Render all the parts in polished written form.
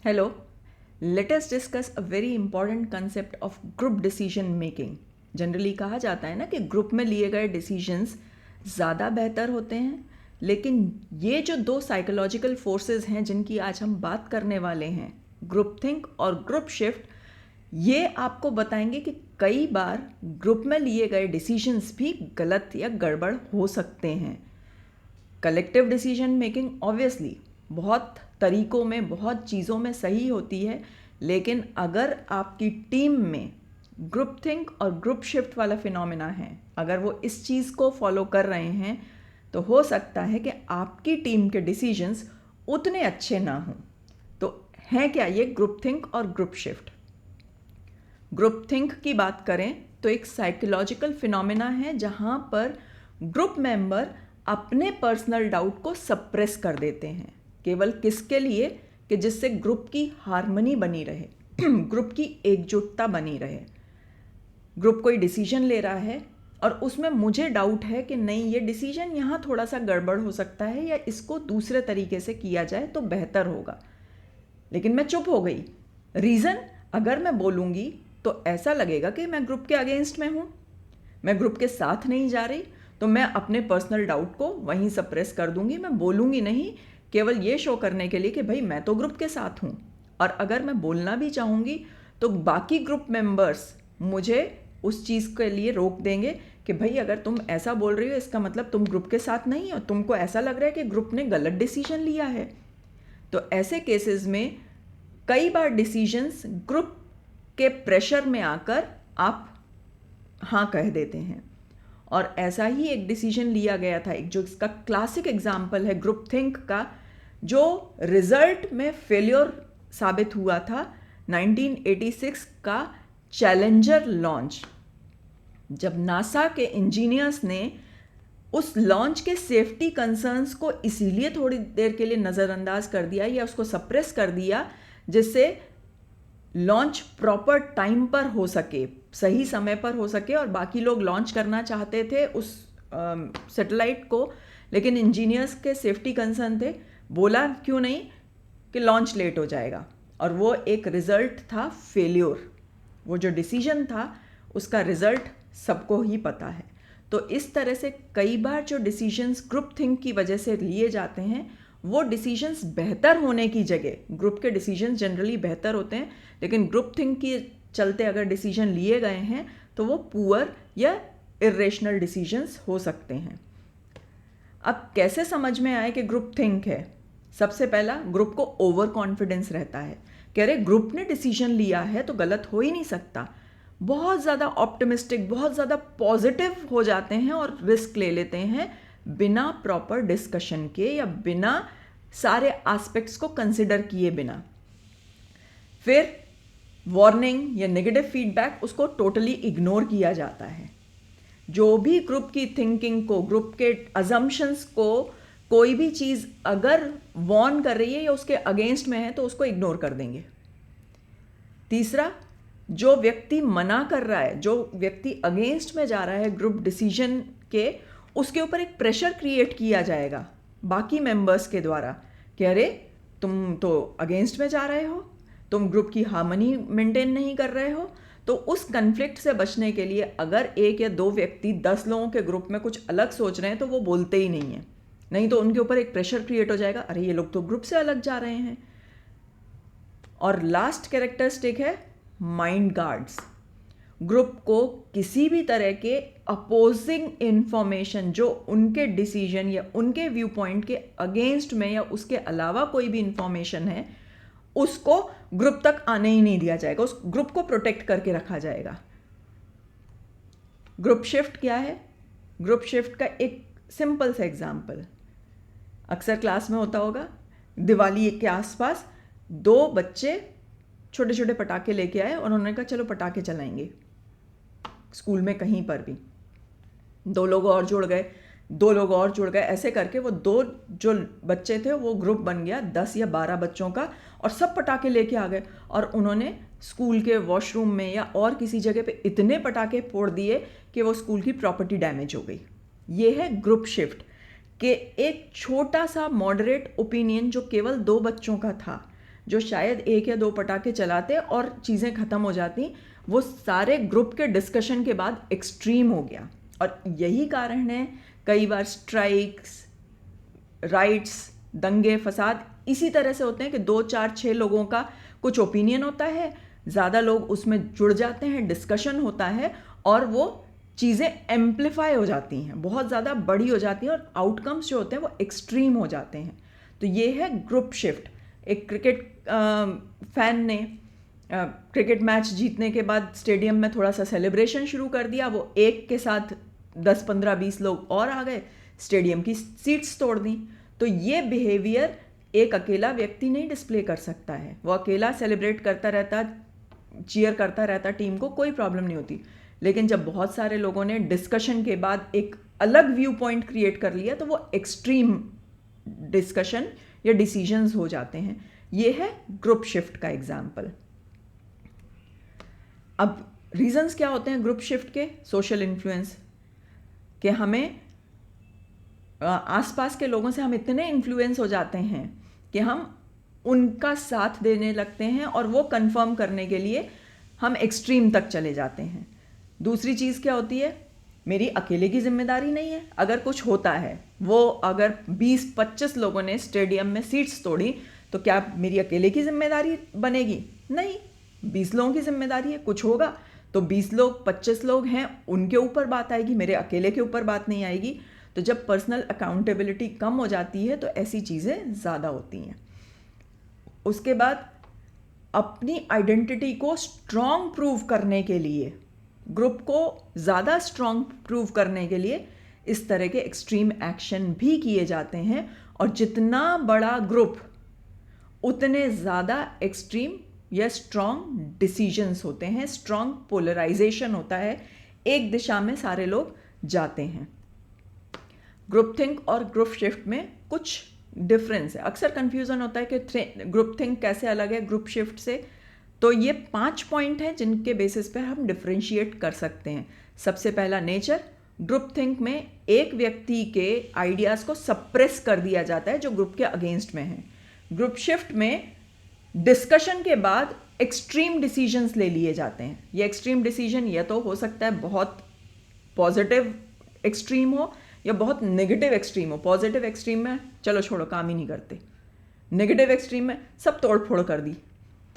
Hello, let us discuss a very important concept of group decision making. Generally कहा जाता है ना कि ग्रुप में लिए गए डिसीजंस ज़्यादा बेहतर होते हैं, लेकिन ये जो दो साइकोलॉजिकल फोर्सेस हैं जिनकी आज हम बात करने वाले हैं, ग्रुप थिंक और ग्रुप शिफ्ट, ये आपको बताएंगे कि कई बार ग्रुप में लिए गए डिसीजंस भी गलत या गड़बड़ हो सकते हैं. कलेक्टिव डिसीजन मेकिंग ऑब्वियसली बहुत तरीक़ों में, बहुत चीज़ों में सही होती है, लेकिन अगर आपकी टीम में ग्रुप थिंक और ग्रुप शिफ्ट वाला फिनोमेना है, अगर वो इस चीज़ को फॉलो कर रहे हैं, तो हो सकता है कि आपकी टीम के डिसीजंस उतने अच्छे ना हों. तो हैं क्या ये ग्रुप थिंक और ग्रुप शिफ्ट? ग्रुप थिंक की बात करें तो एक साइकोलॉजिकल फिनोमेना है जहाँ पर ग्रुप मेंबर अपने पर्सनल डाउट को सप्रेस कर देते हैं. केवल किसके लिए? कि जिससे ग्रुप की हार्मनी बनी रहे, ग्रुप की एकजुटता बनी रहे. ग्रुप कोई डिसीजन ले रहा है और उसमें मुझे डाउट है कि नहीं, ये डिसीजन यहाँ थोड़ा सा गड़बड़ हो सकता है या इसको दूसरे तरीके से किया जाए तो बेहतर होगा, लेकिन मैं चुप हो गई. रीज़न, अगर मैं बोलूँगी तो ऐसा लगेगा कि मैं ग्रुप के अगेंस्ट में हूँ, मैं ग्रुप के साथ नहीं जा रही, तो मैं अपने पर्सनल डाउट को वहीं सप्रेस कर दूंगी. मैं बोलूँगी नहीं, केवल ये शो करने के लिए कि भाई मैं तो ग्रुप के साथ हूँ. और अगर मैं बोलना भी चाहूँगी तो बाकी ग्रुप मेंबर्स मुझे उस चीज़ के लिए रोक देंगे कि भाई अगर तुम ऐसा बोल रही हो इसका मतलब तुम ग्रुप के साथ नहीं हो, तुमको ऐसा लग रहा है कि ग्रुप ने गलत डिसीजन लिया है. तो ऐसे केसेस में कई बार डिसीजंस ग्रुप के प्रेशर में आकर आप हाँ कह देते हैं. और ऐसा ही एक डिसीजन लिया गया था, एक जो इसका क्लासिक एग्जाम्पल है ग्रुप थिंक का, जो रिजल्ट में फेल्योर साबित हुआ था, 1986 का चैलेंजर लॉन्च. जब नासा के इंजीनियर्स ने उस लॉन्च के सेफ्टी कंसर्न्स को इसीलिए थोड़ी देर के लिए नज़रअंदाज कर दिया या उसको सप्रेस कर दिया जिससे लॉन्च प्रॉपर टाइम पर हो सके, सही समय पर हो सके. और बाकी लोग लॉन्च करना चाहते थे उस सैटेलाइट को, लेकिन इंजीनियर्स के सेफ्टी कंसर्न थे. बोला क्यों नहीं कि लॉन्च लेट हो जाएगा, और वो एक रिज़ल्ट था फेल्योर. वो जो डिसीजन था उसका रिज़ल्ट सबको ही पता है. तो इस तरह से कई बार जो डिसीजंस ग्रुप थिंक की वजह से लिए जाते हैं, वो डिसीजंस बेहतर होने की जगह, ग्रुप के डिसीजंस जनरली बेहतर होते हैं, लेकिन ग्रुप थिंक के चलते अगर डिसीजन लिए गए हैं तो वो पुअर या इरेशनल डिसीजंस हो सकते हैं. अब कैसे समझ में आए कि ग्रुप थिंक है? सबसे पहला, ग्रुप को ओवर कॉन्फिडेंस रहता है कि अरे ग्रुप ने डिसीजन लिया है तो गलत हो ही नहीं सकता. बहुत ज़्यादा ऑप्टिमिस्टिक, बहुत ज़्यादा पॉजिटिव हो जाते हैं और रिस्क ले लेते हैं बिना प्रॉपर डिस्कशन के या बिना सारे एस्पेक्ट्स को कंसिडर किए बिना. फिर वार्निंग या नेगेटिव फीडबैक, उसको टोटली इग्नोर किया जाता है. जो भी ग्रुप की थिंकिंग को, ग्रुप के अजम्पशंस को कोई भी चीज़ अगर वार्न कर रही है या उसके अगेंस्ट में है तो उसको इग्नोर कर देंगे. तीसरा, जो व्यक्ति मना कर रहा है, जो व्यक्ति अगेंस्ट में जा रहा है ग्रुप डिसीजन के, उसके ऊपर एक प्रेशर क्रिएट किया जाएगा बाकी मेंबर्स के द्वारा कि अरे तुम तो अगेंस्ट में जा रहे हो, तुम ग्रुप की हार्मनी मेंटेन नहीं कर रहे हो. तो उस कन्फ्लिक्ट से बचने के लिए अगर एक या दो व्यक्ति 10 लोगों के ग्रुप में कुछ अलग सोच रहे हैं तो वो बोलते ही नहीं है, नहीं तो उनके ऊपर एक प्रेशर क्रिएट हो जाएगा, अरे ये लोग तो ग्रुप से अलग जा रहे हैं. और लास्ट कैरेक्टरिस्टिक है माइंड गार्ड्स. ग्रुप को किसी भी तरह के अपोजिंग इंफॉर्मेशन, जो उनके डिसीजन या उनके व्यू पॉइंट के अगेंस्ट में या उसके अलावा कोई भी इंफॉर्मेशन है, उसको ग्रुप तक आने ही नहीं दिया जाएगा, उस ग्रुप को प्रोटेक्ट करके रखा जाएगा. ग्रुप शिफ्ट क्या है? ग्रुप शिफ्ट का एक सिंपल सा एग्जाम्पल अक्सर क्लास में होता होगा. दिवाली के आसपास दो बच्चे छोटे छोटे पटाखे लेके आए और उन्होंने कहा चलो पटाखे चलाएंगे. स्कूल में कहीं पर भी दो लोग और जुड़ गए, दो लोग और जुड़ गए, ऐसे करके वो दो जो बच्चे थे वो ग्रुप बन गया 10 या 12 बच्चों का, और सब पटाखे लेके आ गए और उन्होंने स्कूल के वॉशरूम में या और किसी जगह पे इतने पटाखे फोड़ दिए कि वो स्कूल की प्रॉपर्टी डैमेज हो गई. ये है ग्रुप शिफ्ट कि एक छोटा सा मॉडरेट ओपिनियन जो केवल 2 बच्चों का था, जो शायद 1 या 2 पटाखे चलाते और चीज़ें ख़त्म हो जाती, वो सारे ग्रुप के डिस्कशन के बाद एक्सट्रीम हो गया। और यही कारण है कई बार स्ट्राइक्स, राइट्स, दंगे फसाद इसी तरह से होते हैं कि 2, 4, 6 लोगों का कुछ ओपिनियन होता है, ज़्यादा लोग उसमें जुड़ जाते हैं, डिस्कशन होता है और वो चीज़ें एम्पलीफाई हो जाती हैं, बहुत ज़्यादा बड़ी हो जाती हैं और आउटकम्स जो होते हैं वो एक्सट्रीम हो जाते हैं। तो ये है ग्रुप शिफ्ट। एक क्रिकेट फैन ने क्रिकेट मैच जीतने के बाद स्टेडियम में थोड़ा सा सेलिब्रेशन शुरू कर दिया, वो एक के साथ 10, 15, 20 लोग और आ गए, स्टेडियम की सीट्स तोड़ दी। तो ये बिहेवियर एक अकेला व्यक्ति नहीं डिस्प्ले कर सकता है, वो अकेला सेलिब्रेट करता रहता, चीयर करता रहता टीम को, कोई प्रॉब्लम नहीं होती। लेकिन जब बहुत सारे लोगों ने डिस्कशन के बाद एक अलग व्यू पॉइंट क्रिएट कर लिया तो वो एक्सट्रीम डिस्कशन या डिसीजंस हो जाते हैं। ये है ग्रुप शिफ्ट का एग्जाम्पल। अब रीजंस क्या होते हैं ग्रुप शिफ्ट के? सोशल इन्फ्लुएंस, कि हमें आसपास के लोगों से हम इतने इन्फ्लुएंस हो जाते हैं कि हम उनका साथ देने लगते हैं और वो कंफर्म करने के लिए हम एक्सट्रीम तक चले जाते हैं। दूसरी चीज़ क्या होती है? मेरी अकेले की जिम्मेदारी नहीं है। अगर कुछ होता है, वो अगर 20-25 लोगों ने स्टेडियम में सीट्स तोड़ी तो क्या मेरी अकेले की जिम्मेदारी बनेगी? नहीं, 20 लोगों की जिम्मेदारी है। कुछ होगा तो 20 लोग, 25 लोग हैं, उनके ऊपर बात आएगी, मेरे अकेले के ऊपर बात नहीं आएगी। तो जब पर्सनल अकाउंटेबिलिटी कम हो जाती है तो ऐसी चीज़ें ज़्यादा होती हैं। उसके बाद अपनी आइडेंटिटी को स्ट्रॉन्ग प्रूव करने के लिए, ग्रुप को ज़्यादा स्ट्रॉन्ग प्रूव करने के लिए इस तरह के एक्सट्रीम एक्शन भी किए जाते हैं। और जितना बड़ा ग्रुप उतने ज़्यादा एक्सट्रीम या स्ट्रॉन्ग डिसीजंस होते हैं, स्ट्रॉन्ग पोलराइजेशन होता है, एक दिशा में सारे लोग जाते हैं। ग्रुप थिंक और ग्रुप शिफ्ट में कुछ डिफरेंस है। अक्सर कंफ्यूजन होता है कि ग्रुप थिंक कैसे अलग है ग्रुप शिफ्ट से। तो ये 5 पॉइंट हैं जिनके बेसिस पर हम डिफरेंशिएट कर सकते हैं। सबसे पहला, नेचर। ग्रुप थिंक में एक व्यक्ति के आइडियाज़ को सप्रेस कर दिया जाता है जो ग्रुप के अगेंस्ट में है। ग्रुप शिफ्ट में डिस्कशन के बाद एक्सट्रीम डिसीजंस ले लिए जाते हैं। ये एक्सट्रीम डिसीजन या तो हो सकता है बहुत पॉजिटिव एक्सट्रीम हो या बहुत नेगेटिव एक्सट्रीम हो। पॉजिटिव एक्सट्रीम में चलो छोड़ो, काम ही नहीं करते। नेगेटिव एक्सट्रीम में सब तोड़ फोड़ कर दी,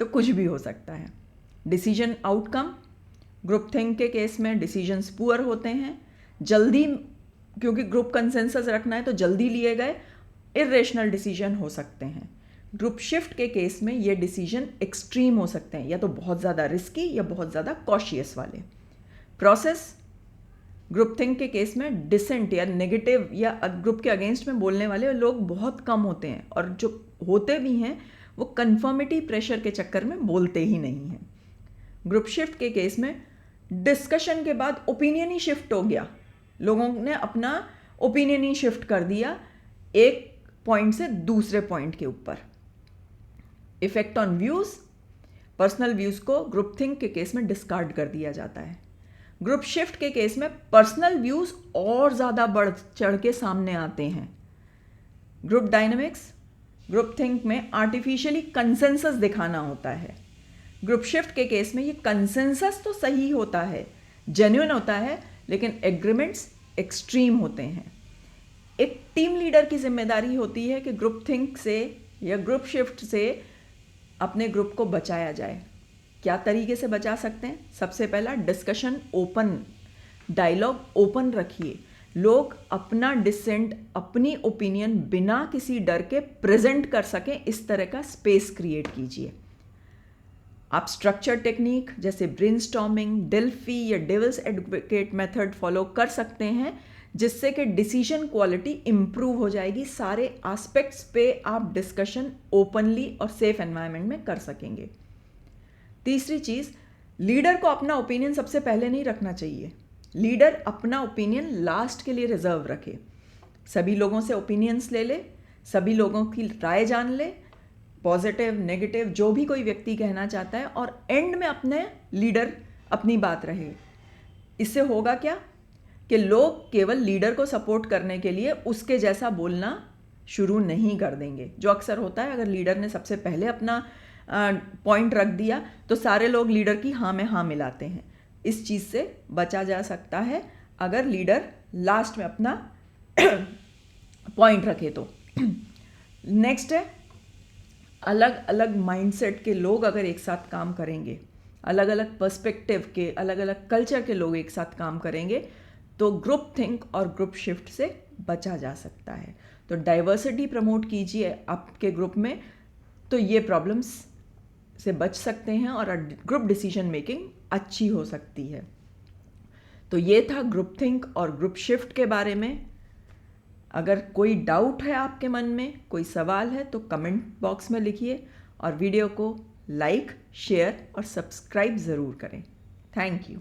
तो कुछ भी हो सकता है। डिसीजन आउटकम, ग्रुप थिंक के केस में डिसीजंस पुअर होते हैं, जल्दी, क्योंकि ग्रुप कंसेंसस रखना है तो जल्दी लिए गए इरेशनल डिसीजन हो सकते हैं। ग्रुप शिफ्ट के केस में ये डिसीजन एक्सट्रीम हो सकते हैं, या तो बहुत ज़्यादा रिस्की या बहुत ज़्यादा कॉशियस वाले। प्रोसेस, ग्रुप थिंक के केस में डिसेंट या नेगेटिव या ग्रुप के अगेंस्ट में बोलने वाले लोग बहुत कम होते हैं, और जो होते भी हैं वो कन्फर्मिटी प्रेशर के चक्कर में बोलते ही नहीं हैं। ग्रुप शिफ्ट के केस में डिस्कशन के बाद ओपिनियन ही शिफ्ट हो गया, लोगों ने अपना ओपिनियन ही शिफ्ट कर दिया एक पॉइंट से दूसरे पॉइंट के ऊपर। Effect on views, personal views को ग्रुप थिंक के केस में डिस्कार्ड कर दिया जाता है। ग्रुप शिफ्ट के केस में पर्सनल व्यूज़ और ज़्यादा बढ़ चढ़ के सामने आते हैं। ग्रुप डायनामिक्स, ग्रुप थिंक में आर्टिफिशियली कंसेंसस दिखाना होता है। ग्रुप शिफ्ट के केस में ये कंसेंसस तो सही होता है, जेन्युइन होता है, लेकिन एग्रीमेंट्स एक्सट्रीम होते हैं। एक टीम लीडर की जिम्मेदारी होती है कि ग्रुप थिंक से या ग्रुप शिफ्ट से अपने ग्रुप को बचाया जाए। क्या तरीके से बचा सकते हैं? सबसे पहला, डिस्कशन ओपन, डायलॉग ओपन रखिए। लोग अपना डिसेंट, अपनी ओपिनियन बिना किसी डर के प्रेजेंट कर सकें, इस तरह का स्पेस क्रिएट कीजिए। आप स्ट्रक्चर टेक्निक जैसे ब्रेनस्टॉर्मिंग, डेल्फी या डेविल्स एडवोकेट मेथड फॉलो कर सकते हैं, जिससे कि डिसीजन क्वालिटी इंप्रूव हो जाएगी। सारे एस्पेक्ट्स पे आप डिस्कशन ओपनली और सेफ एनवायरनमेंट में कर सकेंगे। तीसरी चीज़, लीडर को अपना ओपिनियन सबसे पहले नहीं रखना चाहिए। लीडर अपना ओपिनियन लास्ट के लिए रिजर्व रखे। सभी लोगों से ओपिनियंस ले ले, सभी लोगों की राय जान ले, पॉजिटिव नेगेटिव जो भी कोई व्यक्ति कहना चाहता है, और एंड में अपने लीडर अपनी बात रहे। इससे होगा क्या कि लोग केवल लीडर को सपोर्ट करने के लिए उसके जैसा बोलना शुरू नहीं कर देंगे। जो अक्सर होता है, अगर लीडर ने सबसे पहले अपना पॉइंट रख दिया तो सारे लोग लीडर की हाँ में हाँ मिलाते हैं। इस चीज़ से बचा जा सकता है अगर लीडर लास्ट में अपना पॉइंट रखे तो। नेक्स्ट है, अलग अलग माइंडसेट के लोग अगर एक साथ काम करेंगे, अलग अलग पर्सपेक्टिव के, अलग अलग कल्चर के लोग एक साथ काम करेंगे तो ग्रुप थिंक और ग्रुप शिफ्ट से बचा जा सकता है। तो डाइवर्सिटी प्रमोट कीजिए आपके ग्रुप में, तो ये प्रॉब्लम्स से बच सकते हैं और ग्रुप डिसीजन मेकिंग अच्छी हो सकती है। तो ये था ग्रुप थिंक और ग्रुप शिफ्ट के बारे में। अगर कोई डाउट है आपके मन में, कोई सवाल है, तो कमेंट बॉक्स में लिखिए और वीडियो को लाइक, शेयर और सब्सक्राइब ज़रूर करें। Thank you.